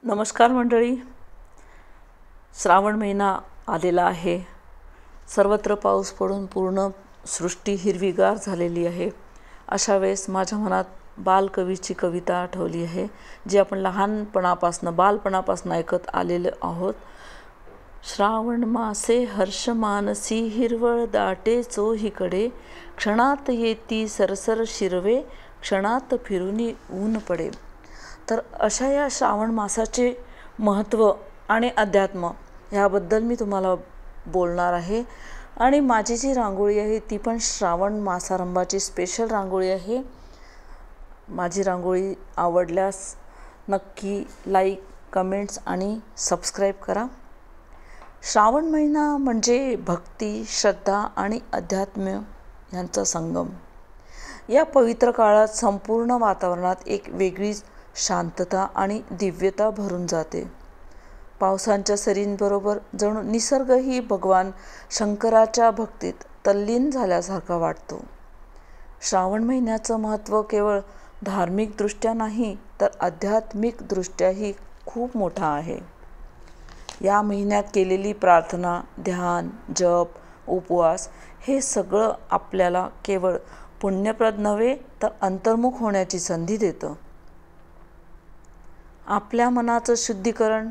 नमस्कार मंडळी. श्रावण महिना आलेला आहे. सर्वत्र पाऊस पडून पूर्ण सृष्टी हिरवीगार झालेली आहे. अशा वेळेस माझ्या मनात बालकवीची कविता आठवली आहे, जी आपण बालपणापासून ऐकत आलेलो आहोत. श्रावण मासे हर्ष मानसी हिरवळ दाटे चोहीकडे, क्षणात येती सरसर शिरवे, क्षणात फिरुनी ऊन पडे. तर अशा या श्रावण मासाचे महत्त्व आणि अध्यात्म ह्याबद्दल मी तुम्हाला बोलणार आहे. आणि माझी जी रांगोळी आहे ती पण श्रावण मासारंभाची स्पेशल रांगोळी आहे. माझी रांगोळी आवडल्यास नक्की लाईक, कमेंट्स आणि सबस्क्राईब करा. श्रावण महिना म्हणजे भक्ती, श्रद्धा आणि अध्यात्म यांचा संगम. या पवित्र काळात संपूर्ण वातावरणात एक वेगळीच शांतता आणि दिव्यता भरून जाते. पावसांच्या सरींबरोबर जणू निसर्गही भगवान शंकराच्या भक्तीत तल्लीन झाल्यासारखा वाटतो. श्रावण महिन्याचं महत्त्व केवळ धार्मिकदृष्ट्या नाही तर आध्यात्मिकदृष्ट्याही खूप मोठा आहे. या महिन्यात केलेली प्रार्थना, ध्यान, जप, उपवास हे सगळं आपल्याला केवळ पुण्यप्रद नव्हे तर अंतर्मुख होण्याची संधी देतं. आपल्या मनाचं शुद्धीकरण,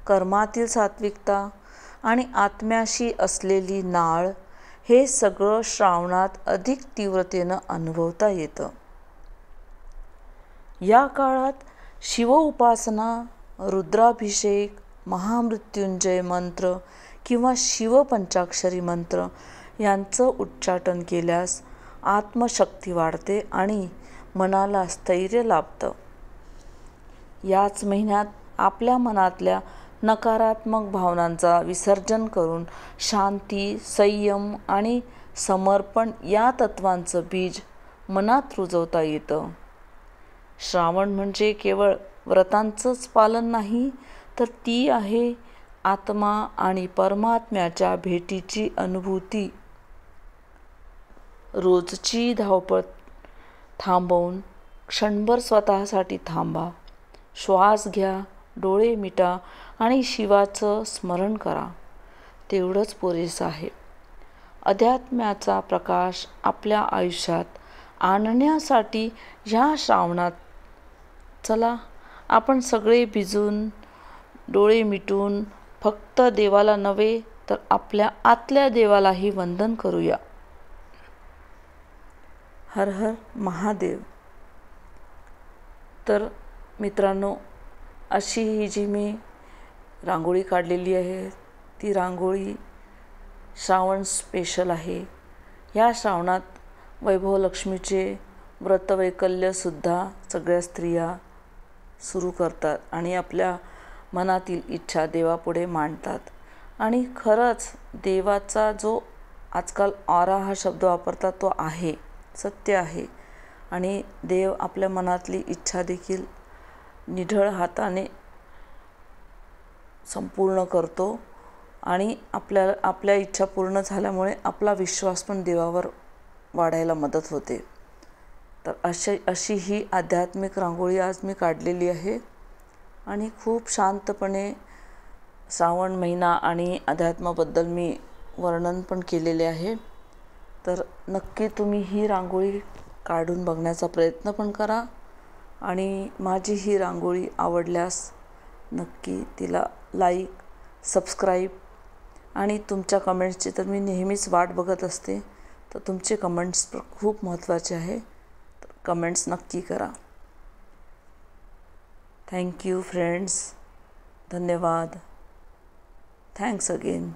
कर्मातील सात्विकता आणि आत्म्याशी असलेली नाळ हे सगळं श्रावणात अधिक तीव्रतेनं अनुभवता येतं. या काळात शिवउपासना, रुद्राभिषेक, महामृत्युंजय मंत्र किंवा शिवपंचाक्षरी मंत्र यांचं उच्चाटन केल्यास आत्मशक्ती वाढते आणि मनाला स्थैर्य लाभतं. याच महिन्यात आपल्या मनातल्या नकारात्मक भावनांचा विसर्जन करून शांती, संयम आणि समर्पण या तत्वांचं बीज मनात रुजवता येतं. श्रावण म्हणजे केवळ व्रतांचंच पालन नाही, तर ती आहे आत्मा आणि परमात्म्याच्या भेटीची अनुभूती. रोजची धावपळ थांबवून क्षणभर स्वतःसाठी थांबा. श्वास घ्या, डोळे मिटा आणि शिवाचं स्मरण करा. तेवढंच पुरेसं आहे. अध्यात्म्याचा प्रकाश आपल्या आयुष्यात आणण्यासाठी ह्या श्रावणात चला आपण सगळे भिजून, डोळे मिटून फक्त देवाला नव्हे तर आपल्या आतल्या देवालाही वंदन करूया. हर हर महादेव. तर मित्रांनो, अशी ही जी मी रांगोळी काढलेली आहे ती रांगोळी श्रावण स्पेशल आहे. या श्रावणात वैभवलक्ष्मीचे व्रतवैकल्यसुद्धा सगळ्या स्त्रिया सुरू करतात आणि आपल्या मनातील इच्छा देवापुढे मांडतात. आणि खरंच देवाचा जो आजकाल ऑरा हा शब्द वापरतात तो आहे, सत्य आहे. आणि देव आपल्या मनातली इच्छा देखील निढळ हाताने संपूर्ण करतो आणि आपल्या इच्छा पूर्ण झाल्यामुळे आपला विश्वास पण देवावर वाढायला मदत होते. तर अशी ही आध्यात्मिक रांगोळी आज मी काढलेली आहे आणि खूप शांतपणे श्रावण महिना आणि अध्यात्माबद्दल मी वर्णन पण केलेले आहे. तर नक्की तुम्ही ही रांगोळी काढून बघण्याचा प्रयत्न पण करा. आणि माझी ही रांगोळी आवडल्यास नक्की तिला लाईक, सबस्क्राईब आणि तुमच्या कमेंट्सची तर मी नेहमीच वाट बघत असते. तर तुमचे कमेंट्स खूप महत्त्वाचे आहे. तर कमेंट्स नक्की करा. Thank you friends. धन्यवाद. Thanks again.